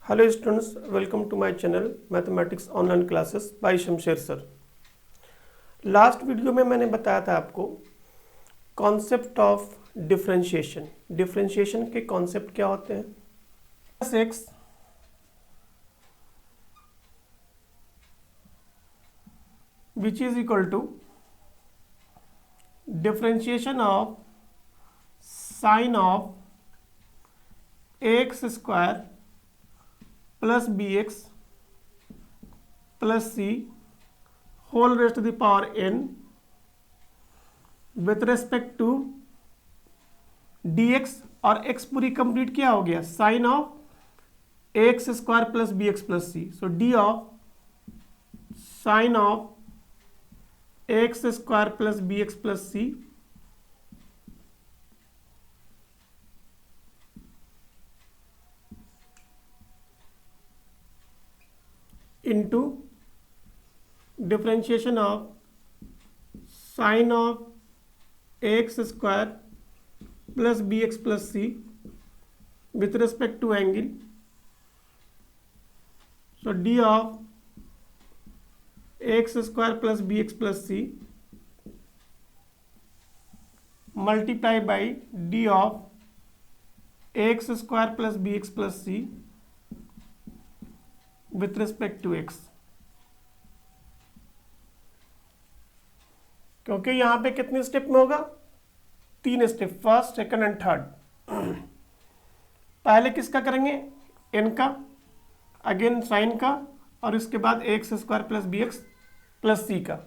Hello students, welcome to my channel mathematics online classes by Shamsher sir. Last video में मैंने बताया था आपको कॉन्सेप्ट ऑफ डिफरेंशिएशन। डिफरेंशिएशन के कॉन्सेप्ट क्या होते हैं। x which is equal to differentiation of sine of x square plus B x plus C whole raised to the power n with respect to dx और x पूरी complete क्या हो गया, sine of x square plus B x plus C. So D of sine of x square plus B x plus C into differentiation of sin of x square plus bx plus c with respect to angle. So d of x square plus bx plus c multiply by d of x square plus bx plus c with respect to x। क्योंकि यहां पे कितने step में होगा, 3 step, first second and third. पहले किसका करेंगे, n का, अगेन साइन का, और इसके बाद x square plus B x plus c का।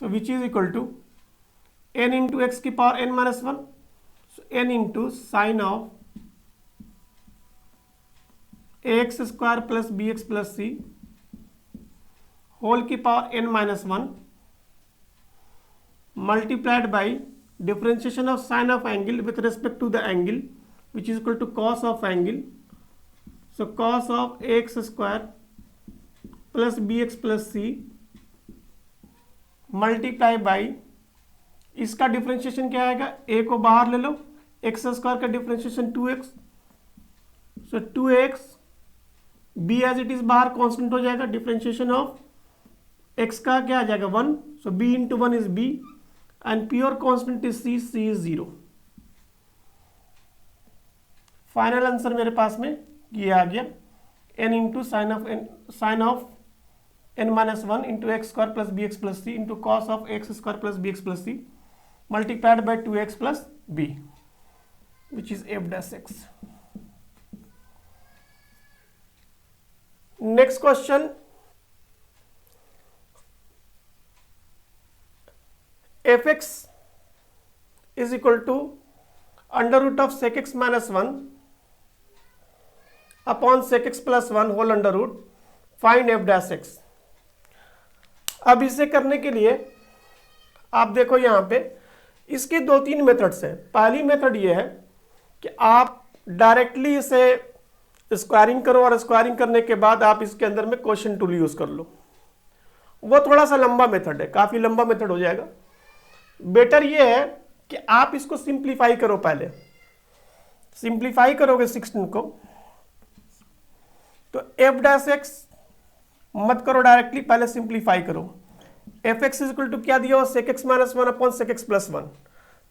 So which is equal to n into x की power n minus 1, n into sine of x square plus B x plus C whole की power n minus 1 multiplied by differentiation of sine of angle with respect to the angle which is equal to cos of angle. So cos of x square plus B x plus C multiply by, इसका differentiation क्या आएगा, a को बाहर ले लो, X square का differentiation 2x, so 2x b as it is बाहर constant हो जाएगा, डिफरेंशिएशन ऑफ x का क्या आ जाएगा 1, so b into 1 is b and pure constant is c is 0। Final answer मेरे पास में ये आ गया, n into sine of n minus 1 into X square plus B x plus C into cos of x square plus B x plus C multiplied by 2x plus b which is f dash x। Next question, fx is equal to under root of sec x minus 1 upon sec x plus 1 whole under root, find f dash x। अब इसे करने के लिए आप देखो यहाँ पे इसके 2-3 मेथड्स हैं। पहली मेथड ये है कि आप डायरेक्टली इसे स्क्वायरिंग करो और स्क्वायरिंग करने के बाद आप इसके अंदर में क्वोशिएंट टूल यूज कर लो। वो थोड़ा सा लंबा मेथड है, काफी लंबा मेथड हो जाएगा। बेटर ये है कि आप इसको सिंप्लीफाई करो। पहले सिंप्लीफाई करोगे 16 को तो एफ डैश एक्स मत करो डायरेक्टली, पहले सिंप्लीफाई करो। F x is equal to क्या दिया हो, sec x minus 1 upon sec x plus 1।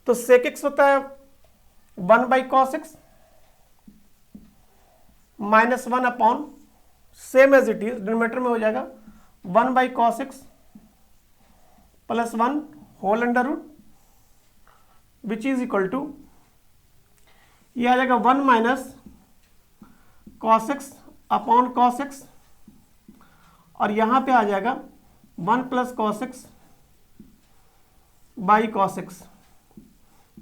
तो सेक एक्स होता है 1 by cos x minus 1 upon, same as it is denominator में हो जाएगा 1 by cos x plus 1 whole under root which is equal to, ये आ जाएगा 1 minus cos x upon cos x, और यहां पे आ जाएगा 1 plus cos x by cos x.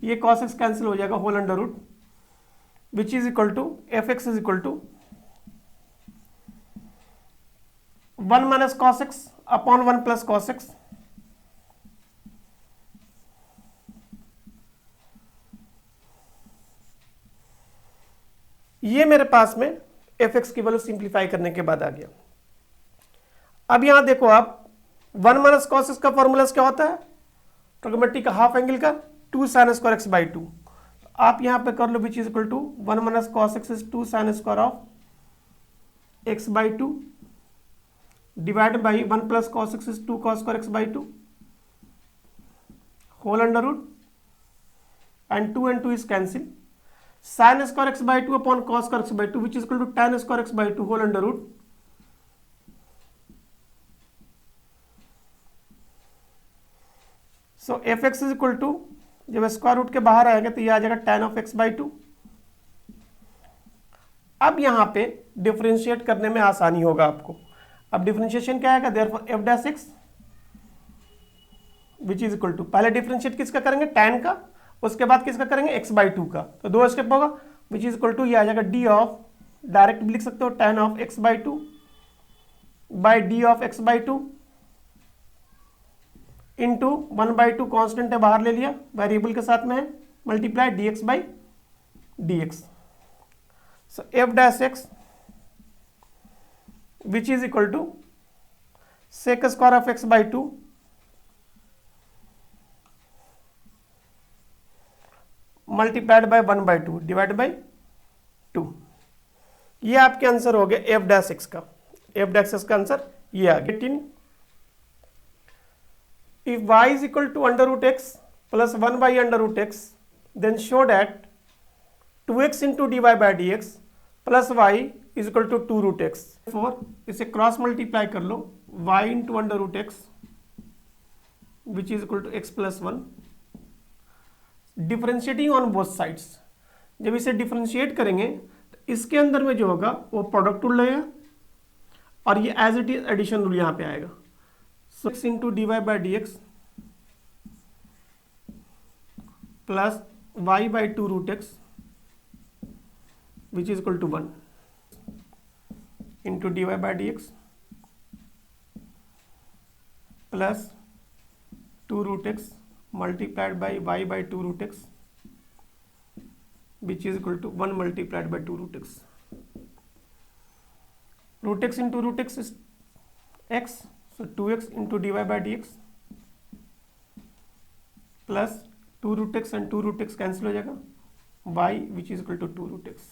ये कॉस एक्स कैंसिल हो जाएगा, whole under root which is equal to fx is equal to 1 minus cos x upon 1 plus cos x ये मेरे पास में fx की वैल्यू सिंप्लीफाई करने के बाद आ गया। अब यहां देखो आप 1 minus cos x का फॉर्मूला क्या होता है, ट्रिग्नोमेट्री का हाफ एंगल का 2 sin स्क्वायर x बाई 2। आप यहां पे कर लो which is equal to 1 minus cos x is 2 sine square of x by 2 divided by 1 plus cos x is 2 cos square x by 2 whole under root, and 2 and 2 is cancelled. Sin square x by 2 upon cos square x by 2 which is equal to tan square x by 2 whole under root. So fx is equal to, जब square root के बाहर आएगा तो ये आ जाएगा tan of x by 2. अब यहाँ पे डिफरेंशिएट करने में आसानी होगा आपको. अब डिफरेंशिएशन क्या आएगा, therefore f dash x which is equal to, पहले डिफरेंशिएट किसका करेंगे, tan का, उसके बाद किसका करेंगे, x by 2 का. तो 2 स्टेप होगा, विच इज इक्वल टू ये आ जाएगा d ऑफ, डायरेक्ट भी लिख सकते हो, tan of x by 2 by d of x by 2 into 1 by 2 constant है, बाहर ले लिया, वेरिएबल के साथ में है, multiply dx by dx. So f dash x which is equal to sec square of x by 2 multiplied by 1 by 2 divided by 2. ये आपके आंसर हो गया f dash x का. f dash x का आंसर ये आ गया. 18. If y is equal to under root x plus 1 by under root x, then show that 2x into dy by dx plus y is equal to 2 root x. Therefore, इसे cross multiply कर लो, y into under root x which is equal to x plus 1. Differentiating on both sides. जब इसे differentiate करेंगे तो इसके अंदर में जो होगा वो प्रोडक्ट रूल लगेगा और ये as it is addition rule यहाँ पे आएगा. So x into dy by dx plus y by 2 root x which is equal to 1 into dy by dx plus 2 root x multiplied by y by 2 root x which is equal to 1 multiplied by 2 root x. Root x into root x is x. So 2x into dy by dx plus 2 root x and 2 root x cancel हो जाएगा, y which is equal to 2 root x.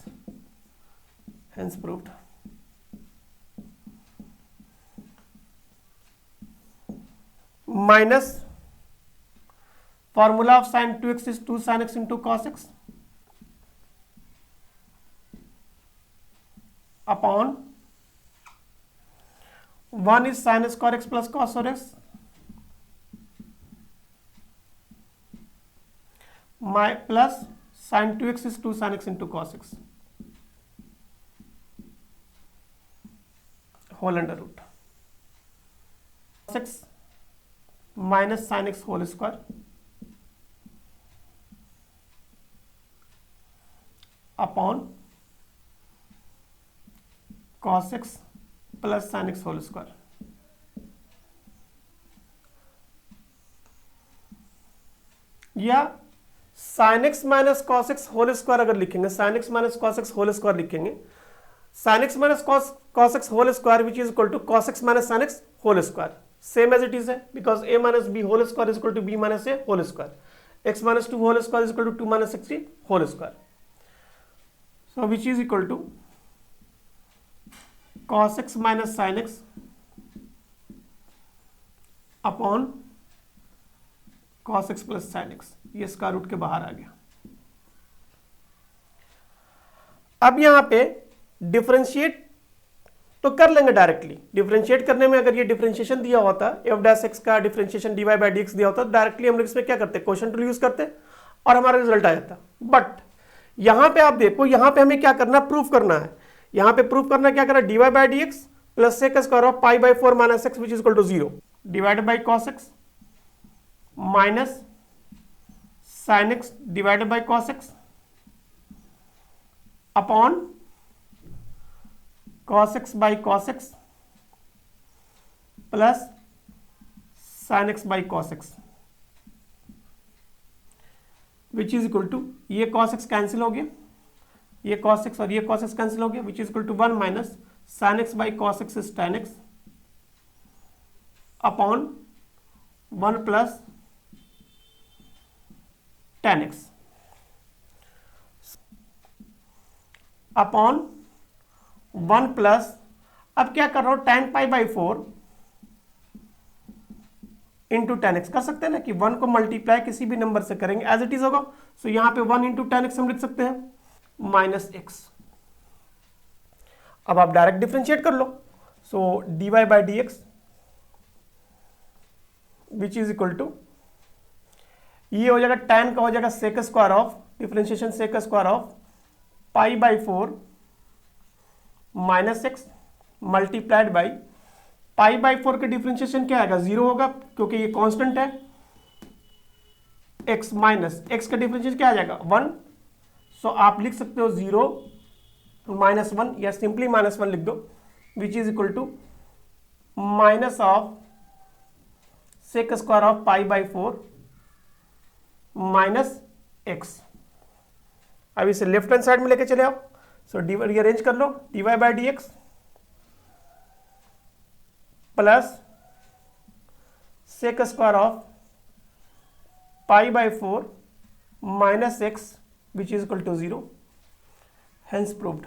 Hence proved. Minus formula of sin 2x is 2 sin x into cos x upon 1 is sin square x plus cos x my plus sin 2x is 2 sin x into cos x whole under root. Cos x minus sin x whole square upon cos x plus sin x whole square. या sin x minus cos x whole square अगर लिखेंगे, sin x minus cos x whole square लिखेंगे, sin x minus cos x whole square which is equal to cos x minus sin x whole square, same as it is है, because a minus b whole square is equal to b minus a whole square, x minus 2 whole square is equal to 2 minus 6 whole square. So which is equal to cos x minus sin x upon cos x plus sin x. ये square root के बाहर आ गया. अब यहां पे differentiate तो कर लेंगे डायरेक्टली. डिफरेंशिएट करने में अगर ये डिफरेंशिएशन दिया होता, f डैश x का डिफरेंशिएशन dy बाई dx दिया होता, डायरेक्टली हम लोग इसमें क्या करते, क्वोशिएंट रूल यूज करते और हमारा रिजल्ट आ जाता. बट यहां पे आप देखो, यहां पे हमें क्या करना, प्रूफ करना है. यहां पे प्रूफ करना क्या करा, dy by d x plus sec square of pi by 4 minus x which is equal to 0 divided by cos x minus sine x divided by cos x upon cos x by cos x plus sin x by cos x which is equal to, ये cos x cancel हो गया, ये cos x और ये cos x cancel हो गया, which is equal to 1 minus sin x by cos x is tan x upon 1 plus tan x upon 1 plus अब क्या कर रहा हूं, tan pi by 4 into tan x कर सकते हैं ना, कि 1 को मल्टीप्लाई किसी भी नंबर से करेंगे एज इट इज होगा। सो यहां पे 1 इंटू टेन एक्स हम लिख सकते हैं माइनस एक्स। अब आप डायरेक्ट डिफ्रेंशिएट कर लो। So d y by d x which is equal to, ये हो जाएगा tan का हो जाएगा sec square of differentiation sec square of pi by 4 minus x multiplied by pi by 4 के डिफ्रेंशिएशन क्या आएगा, 0 होगा क्योंकि ये कांस्टेंट है। x माइनस एक्स का डिफ्रेंशिएशन क्या आ जाएगा 1। सो आप लिख सकते हो 0 माइनस 1 या सिंपली माइनस 1 लिख दो, which is equal to minus of sec square of pi by 4 minus x. अब इसे लेफ्ट हैंड साइड में लेके चले आओ। सो रीअरेंज कर लो, d y by d x plus sec square of pi by 4 minus x which is equal to 0, hence proved.